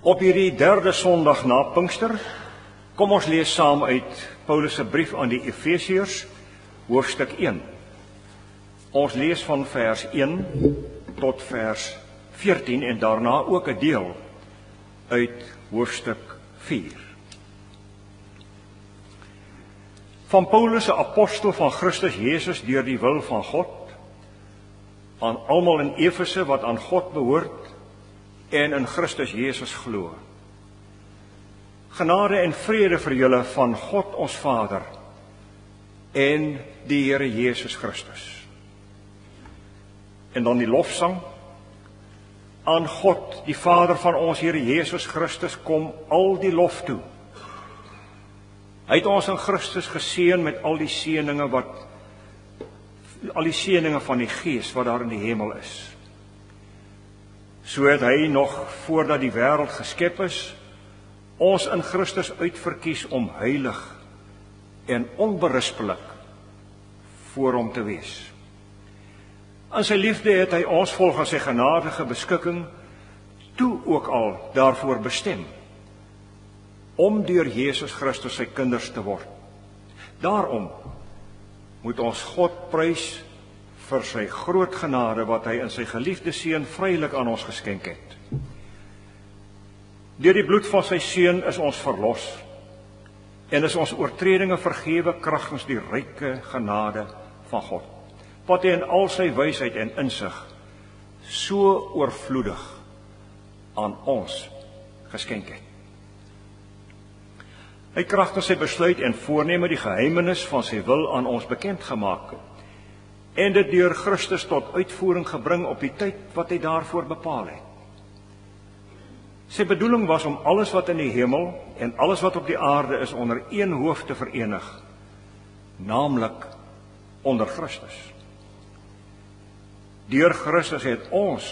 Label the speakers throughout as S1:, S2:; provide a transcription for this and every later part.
S1: Op hierdie derde Sondag na Pinkster, kom ons lees saam uit Paulus se brief aan die Efesiërs, hoofstuk 1. Ons lees van vers 1 tot vers 14 en daarna ook 'n deel uit hoofstuk 4. Van Paulus, 'n apostel van Christus Jesus deur die wil van God, aan almal in Efese wat aan God behoort en in Christus Jesus glo. Genade en vrede vir julle van God ons Vader en die Here Jesus Christus. En dan die lofsang. Aan God, die Vader van ons Here Jesus Christus, kom al die lof toe. Hy het ons in Christus geseën met al die seëninge van die Gees wat daar in die hemel is. So het hy nog voordat die wêreld geskep is, ons in Christus uitverkies om heilig en onberispelik voor hom te wees. In sy liefde het hy ons volgens sy genadige beskikking toe ook al daarvoor bestem, om deur Jesus Christus sy kinders te word. Daarom moet ons God prys vir sy groot genade wat hy in sy geliefde Seun vrylik aan ons geskenk het. Deur die bloed van sy Seun is ons verlos en is ons oortredinge vergewe kragtens die ryke genade van God, wat hy in al sy wysheid en insig so oorvloedig aan ons geskenk het. Hy kragtens sy besluit en voorneme die geheimenis van sy wil aan ons bekend gemaak en dit deur Christus tot uitvoering gebring op die tyd wat hy daarvoor bepaal het. Sy bedoeling was om alles wat in die hemel en alles wat op die aarde is onder een hoof te verenig, naamlik onder Christus. Deur Christus het ons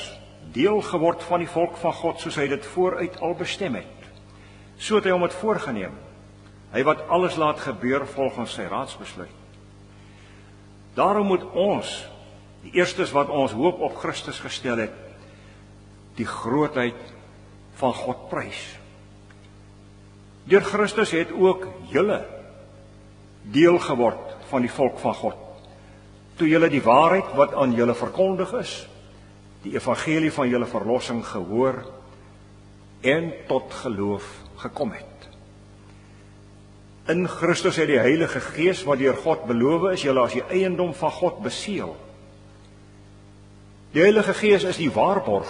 S1: deel geword van die volk van God soos hy dit vooruit al bestem het. So het hy hom het voorgeneem. Hy wat alles laat gebeur volgens sy raadsbesluit. Daarom moet ons, die eerstes wat ons hoop op Christus gestel het, die grootheid van God prys. Deur Christus het ook julle deel geword van die volk van God, toe julle die waarheid wat aan julle verkondig is, die evangelie van julle verlossing gehoor en tot geloof gekom het. In Christus het die Heilige Gees wat deur God beloof is, julle as die eiendom van God beseël. Die Heilige Gees is die waarborg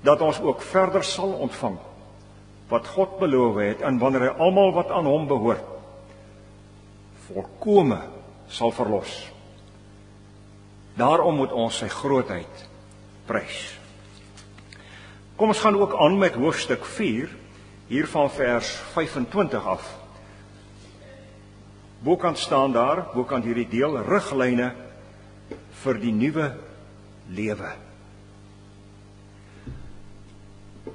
S1: dat ons ook verder sal ontvang wat God beloof het en wanneer hy almal wat aan hom behoort volkome sal verlos. Daarom moet ons sy grootheid prys. Kom ons gaan ook aan met hoofstuk 4, hier van vers 25 af. Bokant staan daar, bokant hierdie deel, riglyne vir die nuwe lewe.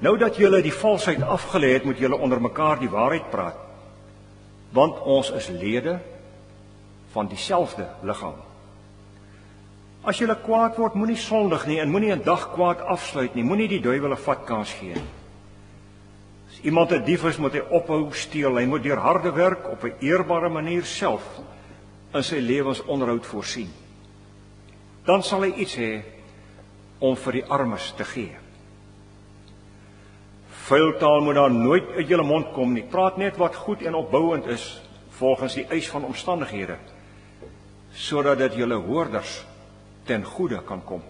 S1: Nou dat julle die valsheid afgelê het, moet julle onder mekaar die waarheid praat, want ons is lede van dieselfde liggaam. As julle kwaad word, moenie sondig nie en moenie 'n dag kwaad afsluit nie, moenie die duiwel 'n vatkans gee nie. As iemand 'n dief is, moet hy ophou steel. Hy moet deur harde werk op 'n eerbare manier self in sy lewensonderhoud voorsien. Dan sal hy iets hê om vir die armes te gee. Vuil taal moet daar nooit uit julle mond kom nie. Praat net wat goed en opbouend is volgens die eis van omstandighede, sodat dit julle hoorders ten goeie kan kom.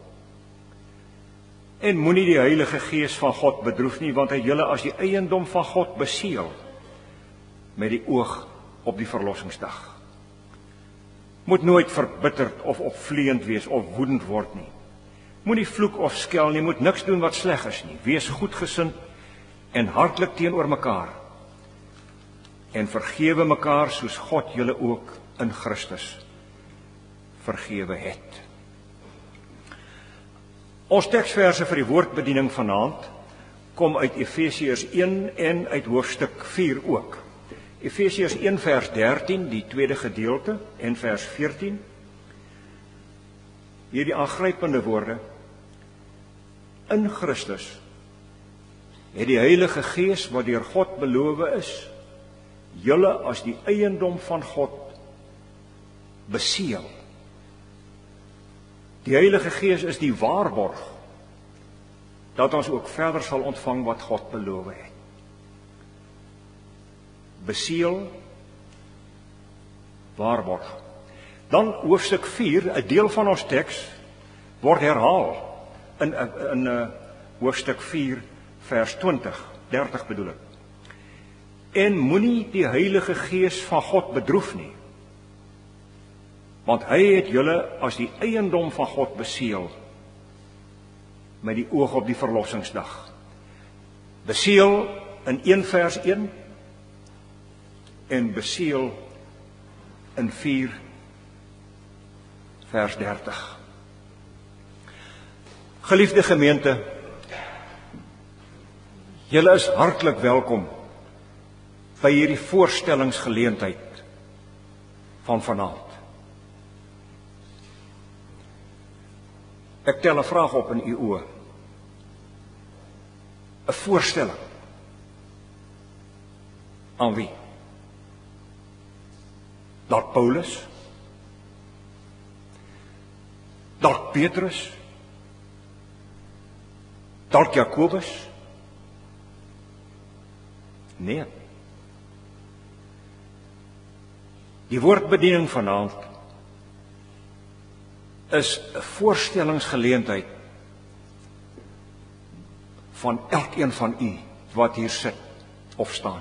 S1: En moenie die Heilige Gees van God bedroef nie, want hy julle as die eiendom van God beseël met die oog op die verlossingsdag. Moet nooit verbitterd of opvleend wees of woedend word nie. Moenie vloek of skel nie, moet niks doen wat sleg is nie. Wees goedgesind en hartlik teenoor mekaar. En vergewe mekaar soos God julle ook in Christus vergewe het. Ons teksverse vir die woordbediening vanaand kom uit Efesiërs 1 en uit hoofstuk 4 ook. Efesiërs 1 vers 13, die tweede gedeelte, en vers 14. Hierdie aangrypende woorde: in Christus het die Heilige Gees wat deur God beloof is, julle as die eiendom van God beseël. Die Heilige Gees is die waarborg dat ons ook verder sal ontvang wat God beloof het. Beseël, waarborg. Dan hoofstuk 4, 'n deel van ons teks word herhaal in hoofstuk 4 vers 30 bedoel ek. En moenie die Heilige Gees van God bedroef nie, want hy het julle as die eiendom van God beseël met die oog op die verlossingsdag. Beseël in 1 vers 1 en beseël in 4 vers 30. Geliefde gemeente, julle is hartlik welkom by hierdie voorstellingsgeleentheid van vanaand. Ek tel 'n vraag op in u oë. 'n Voorstelling. Aan wie? Dalk Paulus? Dalk Petrus? Dalk Jakobus? Nee. Die woordbediening vanaand is 'n voorstellingsgeleentheid van elkeen van u wat hier sit of staan.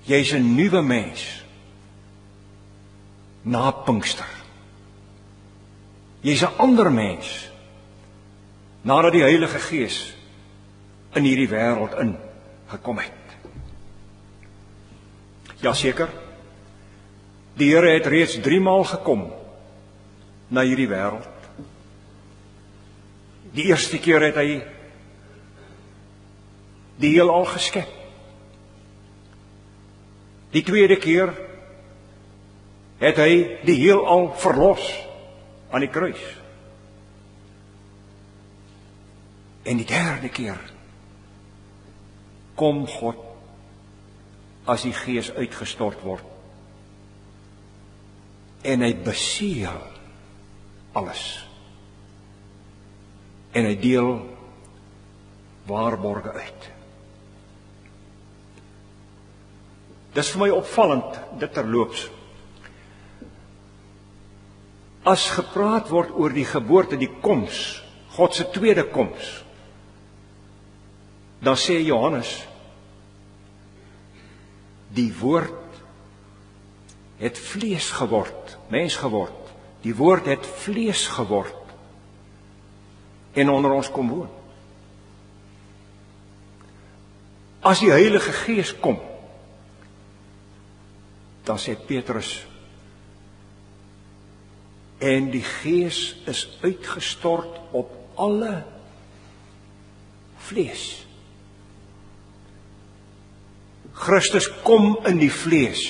S1: Jy's 'n nuwe mens na Pinkster. Jy's 'n ander mens nadat die Heilige Gees in hierdie wêreld ingekom het. Ja seker. Die Here het reeds 3 maal gekom na hierdie wêreld. Die eerste keer het hy die heelal geskep. Die tweede keer het hy die heelal verlos aan die kruis. En die derde keer kom God as die Gees uitgestort word. En hy beseël alles. En hy deel waarborge uit. Dis vir my opvallend, dit terloops. As gepraat word oor die geboorte, die koms, God se tweede koms, dan sê Johannes, die woord het vlees geword, mens geword. Die woord het vlees geword en onder ons kom woon. As die Heilige Gees kom, dan sê Petrus, en die Gees is uitgestort op alle vlees. Christus kom in die vlees,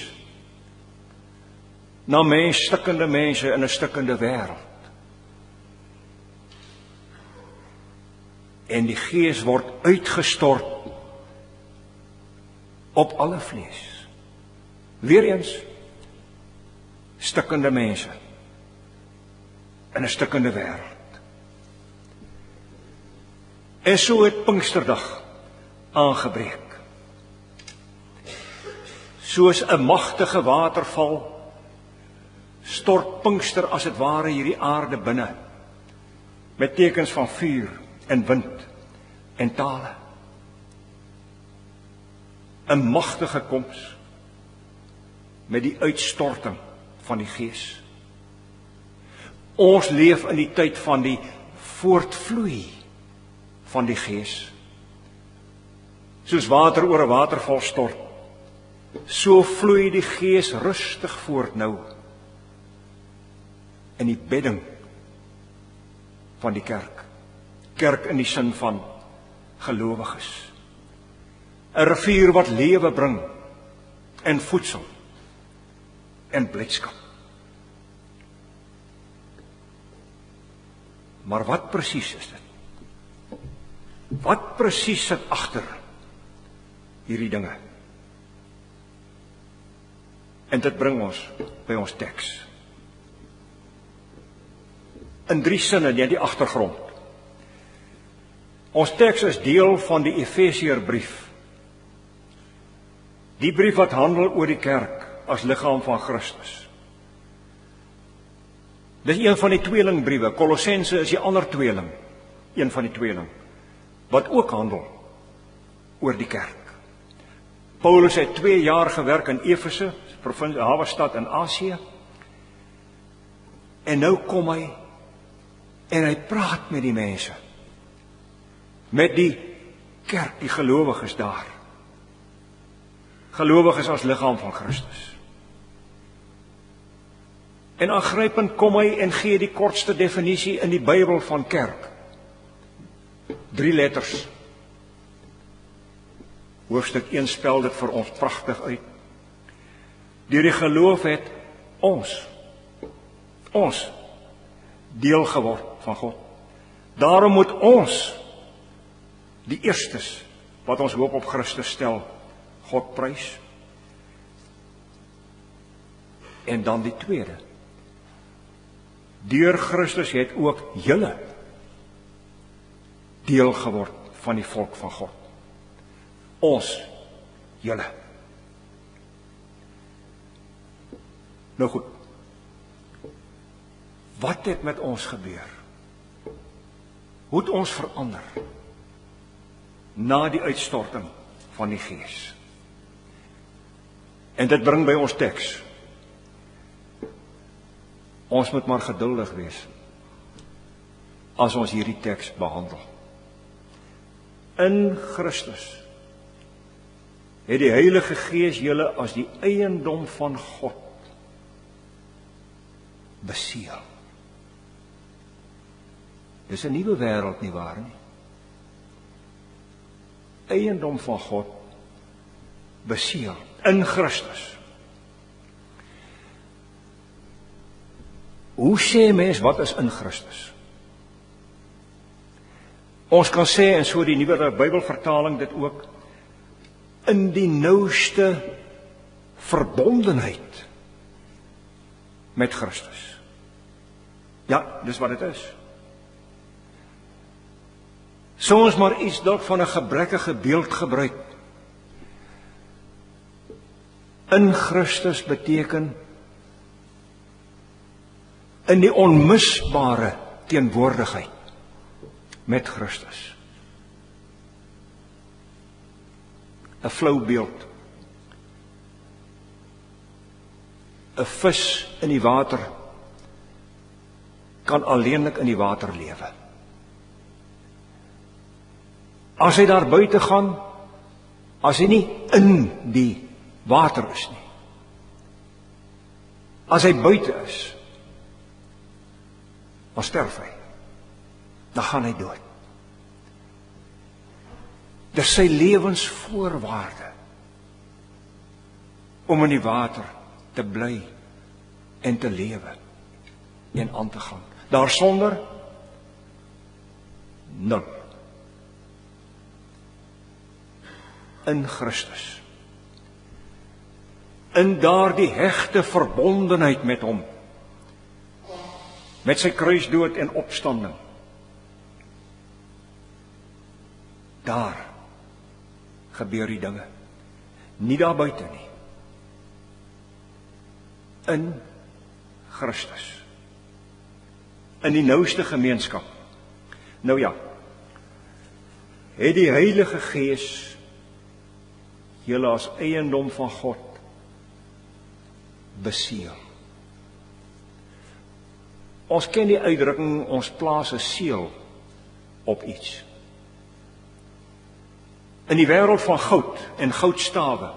S1: na stikkende mense in 'n stikkende wêreld. En die Gees word uitgestort op alle vlees. Weereens, stikkende mense in 'n stikkende wêreld. En so het Pinksterdag aangebreek. Soos 'n magtige waterval stort Pinkster as dit ware hierdie aarde binne, met tekens van vuur en wind en tale. 'n Magtige koms met die uitstorting van die Gees. Ons leef in die tyd van die voortvloei van die Gees. Soos water oor 'n waterval stort, so vloei die Gees rustig voort nou in die bedding van die kerk. Kerk in die sin van gelowiges. 'n Rivier wat lewe bring en voedsel en blydskap. Maar wat presies is dit? Wat presies sit agter hierdie dinge? En dit bring ons by ons teks. In 3 sinne, net die agtergrond. Ons teks is deel van die Efesierbrief. Die brief wat handel oor die kerk as liggaam van Christus. Dis een van die tweelingbriewe. Kolossense is die ander tweeling, een van die tweeling, wat ook handel oor die kerk. Paulus het 2 jaar gewerk in Efese, provinsie, hawe stad in Asië. En nou kom hy en hy praat met die mense. Met die kerk, die gelowiges daar. Gelowiges as liggaam van Christus. En aangrypend kom hy en gee die kortste definisie in die Bybel van kerk. 3 letters. Hoofstuk 1 spel dit vir ons pragtig uit. Deur die geloof het ons deel geword van God. Daarom moet ons, die eerstes wat ons hoop op Christus stel, God prys. En dan die tweede. Deur Christus het ook julle deel geword van die volk van God. Ons, julle. Nou goed. Wat het met ons gebeur? Hoe het ons verander na die uitstorting van die Gees? En dit bring by ons teks. Ons moet maar geduldig wees as ons hierdie teks behandel. In Christus het die Heilige Gees julle as die eiendom van God beseël. Dis 'n nuwe wêreld, nie waar nie? Eiendom van God beseël in Christus. Hoe sê mens wat is in Christus? Ons kan sê, en so die nuwe Bybelvertaling dit ook, in die nouste verbondenheid met Christus. Ja, dis wat dit is. Sou ons maar iets dalk van 'n gebrekkige beeld gebruik. In Christus beteken in die onmisbare teenwoordigheid met Christus. 'n Flou beeld. 'n Vis in die water kan alleenlik in die water lewe. As hy daar buite gaan, as hy nie in die water is nie. As hy buite is, dan sterf hy. Dan gaan hy dood. Dis sy lewensvoorwaarde om in die water te bly en te lewe en aan te gaan. Daarsonder nul. In Christus. In daardie hegte verbondenheid met hom. Met sy kruisdood en opstanding. Daar gebeur die dinge. Nie daar buite nie. In Christus. In die nouste gemeenskap. Nou ja, het die Heilige Gees julle as eiendom van God beseël. Ons ken die uitdrukking, ons plaas 'n seël op iets. In die wêreld van goud en goudstawe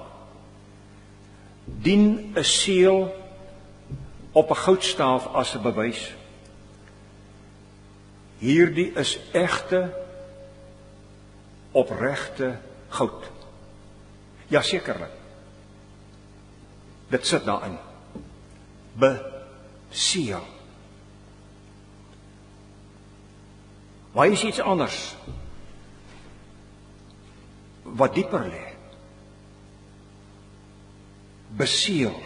S1: dien 'n seël op 'n goudstaaf as 'n bewys. Hierdie is egte, opregte goud. Ja, sekerlik. Dit sit daarin. Beseël. Maar is iets anders wat dieper lê. Beseël.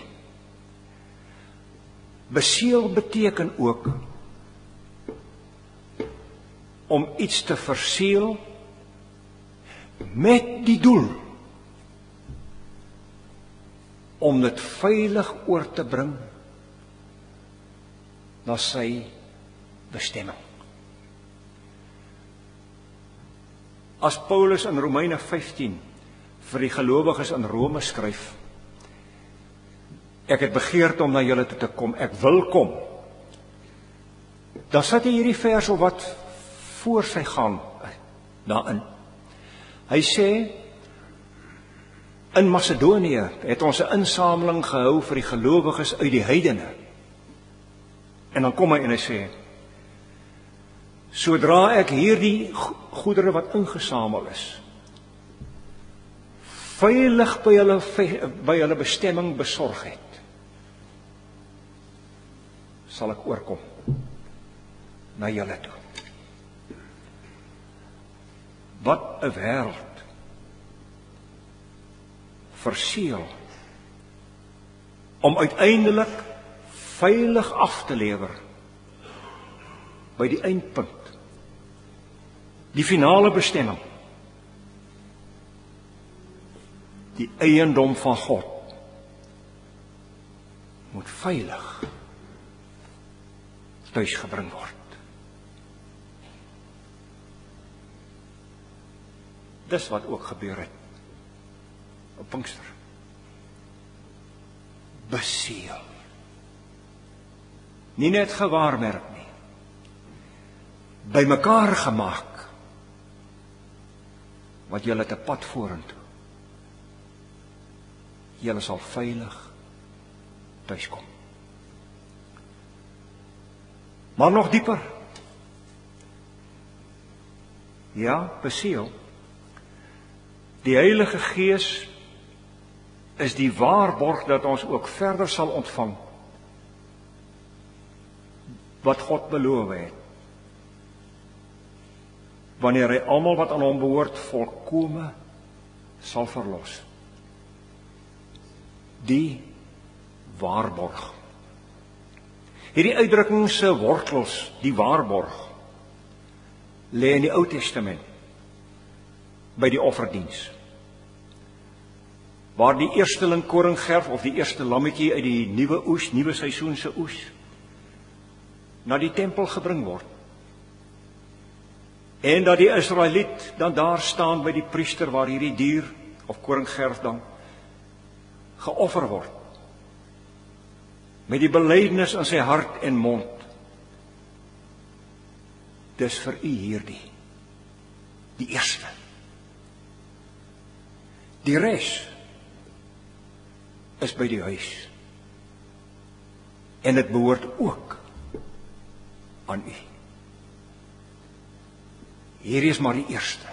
S1: Beseël beteken ook om iets te verseël met die doel om dit veilig oor te bring na sy bestemming. As Paulus in Romeine 15 vir die gelowiges in Rome skryf, ek het begeerd om na julle toe te kom, ek wil kom, dan sit hy hierdie vers of wat voor sy gaan daarin. Hy sê, in Macedonië het ons 'n insameling gehou vir die gelowiges uit die heidene. En dan kom hy en hy sê, sodra ek hierdie goedere wat ingesamel is, veilig by hulle bestemming besorg het, sal ek oorkom na julle toe. Wat 'n wêreld verseël om uiteindelik veilig af te lewer by die eindpunt, die finale bestemming, die eiendom van God moet veilig tuisgebring word. Dis wat ook gebeur het op Pinkster. Beseël. Nie net gewaarmerk nie. Bymekaar gemaak. Wat julle te pad vorentoe. Julle sal veilig tuiskom. Maar nog dieper. Ja, beseël. Die Heilige Gees is die waarborg dat ons ook verder sal ontvang wat God beloof het. Wanneer hy almal wat aan hom behoort volkome sal verlos. Die waarborg. Hierdie uitdrukking se wortels, die waarborg, lê in die Ou Testament by die offerdiens. Waar die eersteling koringgerf of die eerste lammetjie uit die nuwe oes, nuwe seisoen se oes, na die tempel gebring word. En dat die Israeliet dan daar staan by die priester waar hierdie dier of koringgerf dan geoffer word. Met die belydenis in sy hart en mond. Dis vir u hierdie, die eerste. Die res is by die huis. En dit behoort ook aan u. Hierdie is maar die eerste.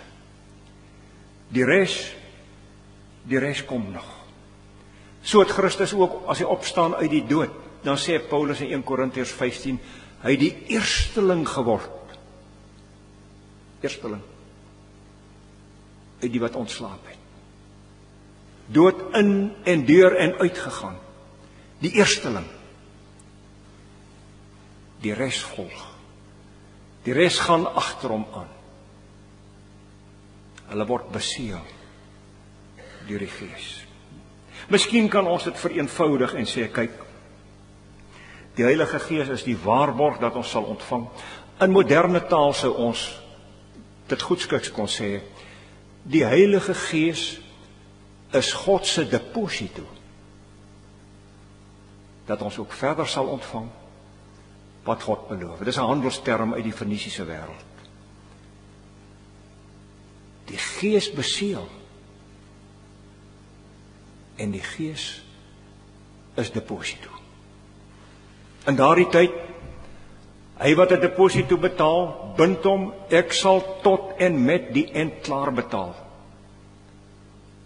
S1: Die res kom nog. So het Christus ook, as hy opstaan uit die dood, dan sê Paulus in 1 Korintiërs 15, hy het die eersteling geword. Eersteling. Uit die wat ontslaap het. Dood in en deur en uitgegaan. Die eersteling. Die res volg. Die res gaan agter hom aan. Hulle word beseël deur die Gees. Miskien kan ons dit vereenvoudig en sê, kyk, die Heilige Gees is die waarborg dat ons sal ontvang. In moderne taal sou ons dit goedskiks kon sê, die Heilige Gees is God se deposito, dat ons ook verder sal ontvang wat God beloof. Dit is 'n handelsterm uit die Fenisiese wêreld. Die Gees beseël. En die Gees is deposito. In daardie tyd, hy wat 'n deposito betaal, bind hom, ek sal tot en met die end klaar betaal.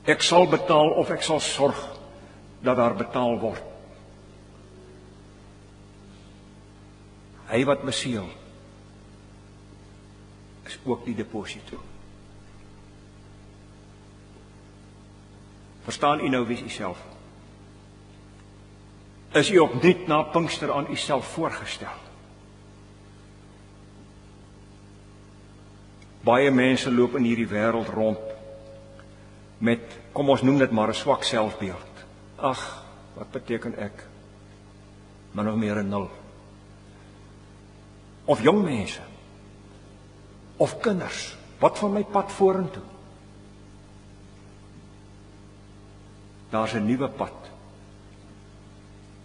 S1: Ek sal betaal of ek sal sorg dat daar betaal word. Hy wat beseël, is ook die deposito. Verstaan u nou wie is u self? Is u opnuut na Pinkster aan u self voorgestel? Baie mense loop in hierdie wêreld rond met, kom ons noem dit maar 'n swak selfbeeld. Ag, wat beteken ek? Maar nog meer 'n 0. Of jong mense, of kinders, wat van my pad vorentoe? Daar's 'n nuwe pad.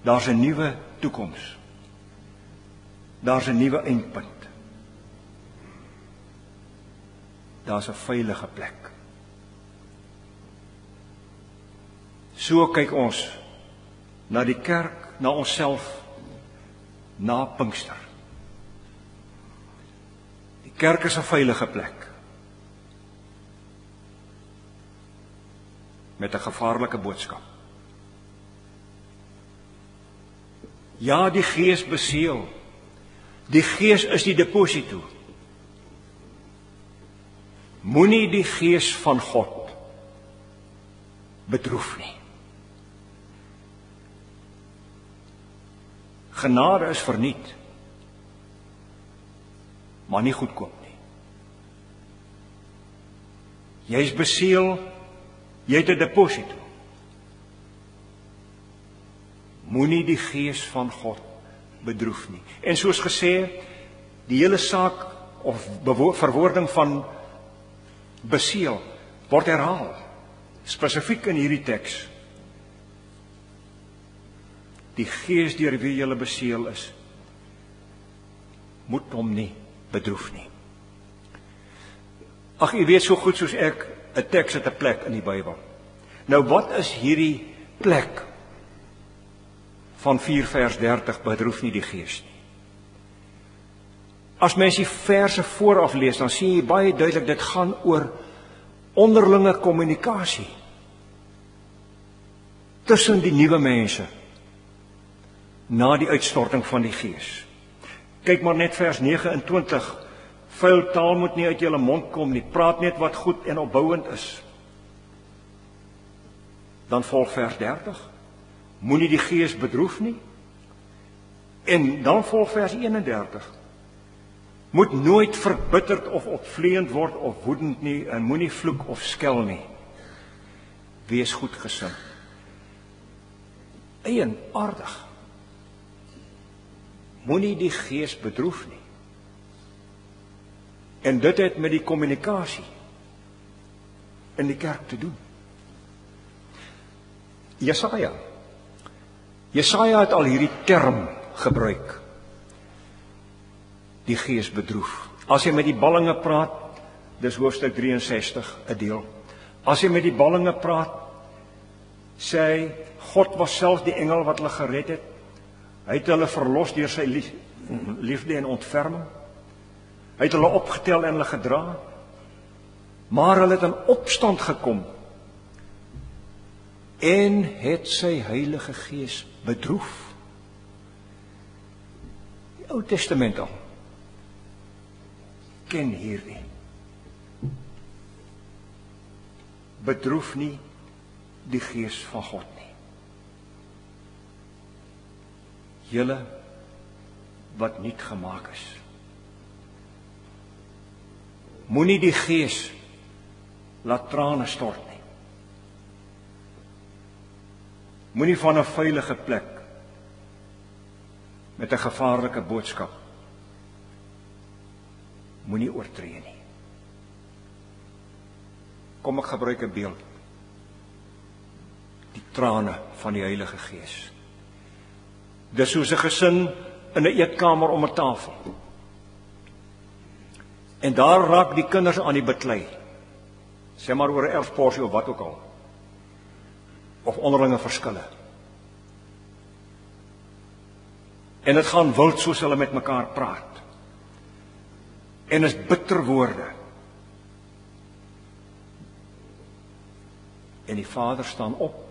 S1: Daar's 'n nuwe toekoms. Daar's 'n nuwe eindpunt. Daar's 'n veilige plek. So kyk ons na die kerk, na onsself, na Pinkster. Die kerk is 'n veilige plek. Met 'n gevaarlike boodskap. Ja, die Gees beseël. Die Gees is die deposito. Moenie die Gees van God bedroef nie. Genade is verniet, maar nie goedkoop nie. Jy is beseël, jy het 'n deposito. Moenie die Gees van God bedroef nie. En soos gesê, die hele saak of verwoording van beseël word herhaal, spesifiek in hierdie teks. Die Gees deur wie julle beseël is, moet hom nie bedroef nie. Ag, u weet so goed soos ek, 'n teks het 'n plek in die Bybel. Nou wat is hierdie plek van 4 vers 30, bedroef nie die Gees nie? As mens die verse vooraf lees, dan sien jy baie duidelik, dit gaan oor onderlinge kommunikasie tussen die nuwe mense na die uitstorting van die Gees. Kyk maar net vers 29, vuil taal moet nie uit julle mond kom nie, praat net wat goed en opbouend is. Dan volg vers 30, moenie die Gees bedroef nie. En dan volg vers 31, moet nooit verbitterd of opvleend word of woedend nie, en moenie vloek of skel nie. Wees goedgesind. Eienaardig. Moenie die Gees bedroef nie. En dit het met die kommunikasie in die kerk te doen. Jesaja het al hierdie term gebruik. Die Gees bedroef. As hy met die ballinge praat, dis hoofstuk 63, 'n deel. As hy met die ballinge praat, sê hy, God was self die engel wat hulle gered het. Hy het hulle verlos deur sy liefde en ontferming. Hy het hulle opgetel en hulle gedra. Maar hulle het in opstand gekom en het sy Heilige Gees bedroef. Die Ou Testament al ken hierdie. Bedroef nie die Gees van God nie. Julle wat nuut gemaak is. Moenie die Gees laat trane stort nie. Moenie van 'n veilige plek met 'n gevaarlike boodskap moenie oortree nie. Kom ek gebruik 'n beeld. Die trane van die Heilige Gees. Dis soos 'n gesin in 'n eetkamer om 'n tafel. En daar raak die kinders aan die beklei. Sê maar oor 'n erfporsie of wat ook al. Of onderlinge verskille. En dit gaan wild soos hulle met mekaar praat. En is bitter woorde. En die vader staan op.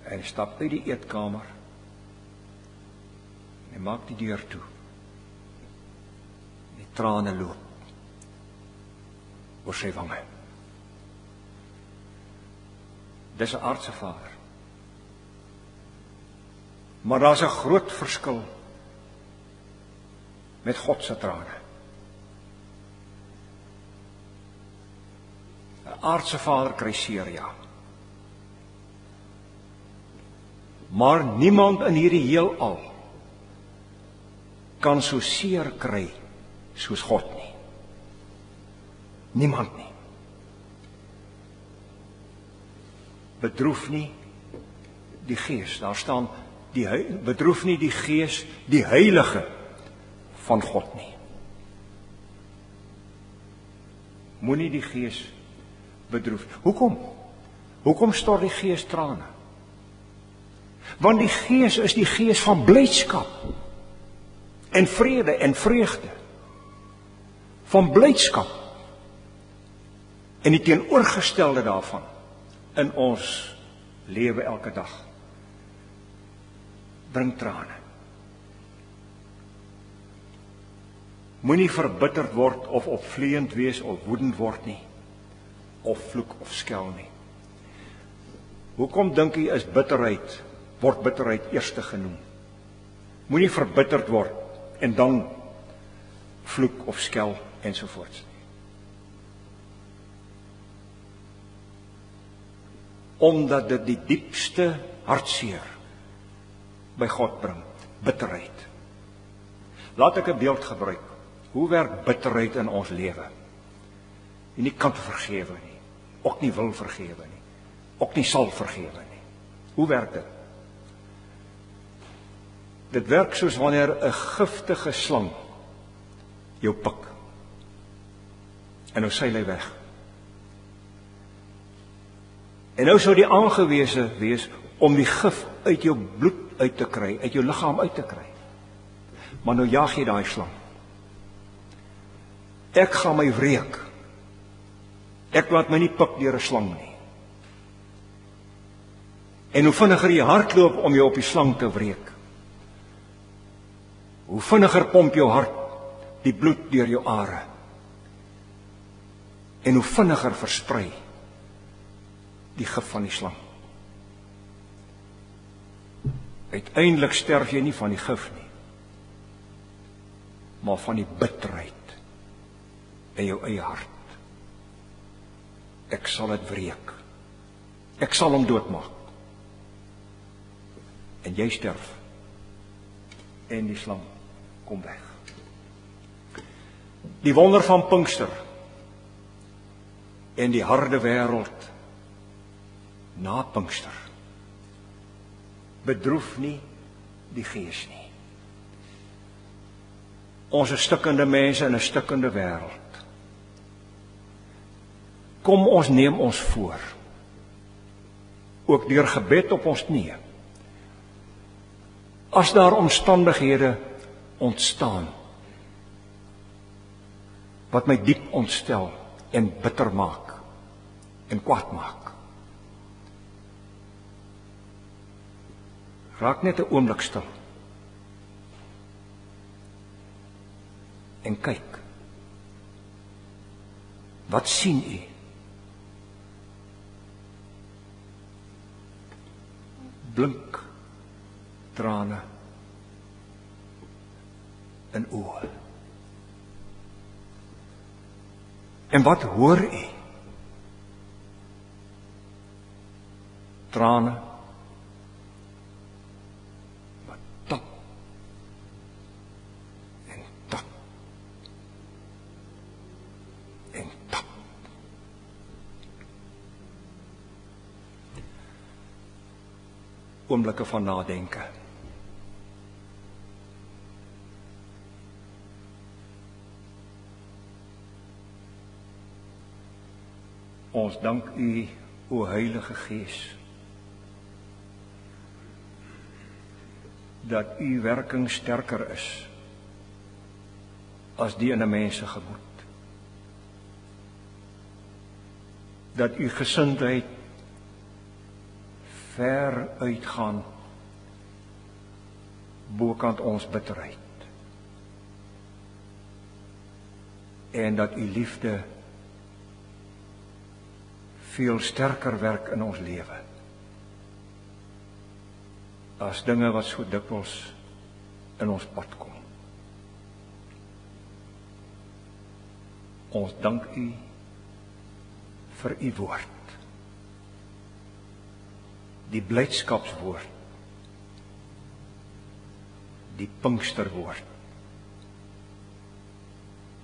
S1: En hy stap uit die eetkamer. En hy maak die deur toe. Die trane loop oor sy wange. Dis 'n aardse vader. Maar daar's 'n groot verskil met God se trane. 'n Aardse vader kry seer, ja. Maar niemand in hierdie heelal kan so seer kry soos God nie. Niemand nie. Bedroef nie die Gees. Daar staan bedroef nie die Gees, die Heilige van God nie. Moenie die Gees bedroef. Hoekom? Hoekom stort die Gees trane? Want die Gees is die Gees van blydskap en vrede en vreugde. Van blydskap. En die teenoorgestelde daarvan in ons lewe elke dag bring trane. Moenie verbitterd word of opvleend wees of woedend word nie, of vloek of skel nie. Hoekom dink jy word bitterheid eerste genoem? Moenie verbitterd word en dan vloek of skel ensovoorts. Omdat dit die diepste hartseer by God bring, bitterheid. Laat ek 'n beeld gebruik. Hoe werk bitterheid in ons lewe? Jy nie kan vergewe nie, ook nie wil vergewe nie, ook nie sal vergewe nie. Hoe werk dit? Dit werk soos wanneer 'n giftige slang jou pik. En nou seil hy weg. En nou sou die aangewese wees om die gif uit jou bloed uit te kry, uit jou liggaam uit te kry. Maar nou jaag jy daai slang. Ek gaan my wreek. Ek laat my nie pik deur 'n slang nie. En hoe vinniger jy hardloop om jou op die slang te wreek, hoe vinniger pomp jou hart die bloed deur jou are. En hoe vinniger versprei die gif van die slang. Uiteindelik sterf jy nie van die gif nie, maar van die bitterheid in jou eie hart. Ek sal dit wreek. Ek sal hom doodmaak. En jy sterf. En die slang kom weg. Die wonder van Pinkster en die harde wêreld na Pinkster bedroef nie die Gees nie. Ons is stikkende mense in 'n stikkende wêreld. Kom ons neem ons voor, ook deur gebed op ons knieë. As daar omstandighede ontstaan wat my diep ontstel en bitter maak en kwaad maak, raak net 'n oomblik stil en kyk. Wat sien u? Blink trane in oë. En wat hoor u? Trane wat tap en tap en tap. Oomblikke van nadenke. Ons dank u, o Heilige Gees, dat u werking sterker is as die in 'n mens se gemoed. Dat u gesindheid ver uitgaan bokant ons bitterheid. en dat u liefde veel sterker werk in ons lewe as dinge wat so dikwels in ons pad kom. Ons dank u vir u woord, die blydskapswoord, die Pinksterwoord,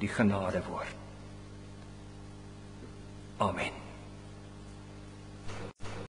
S1: die genadewoord. Amen.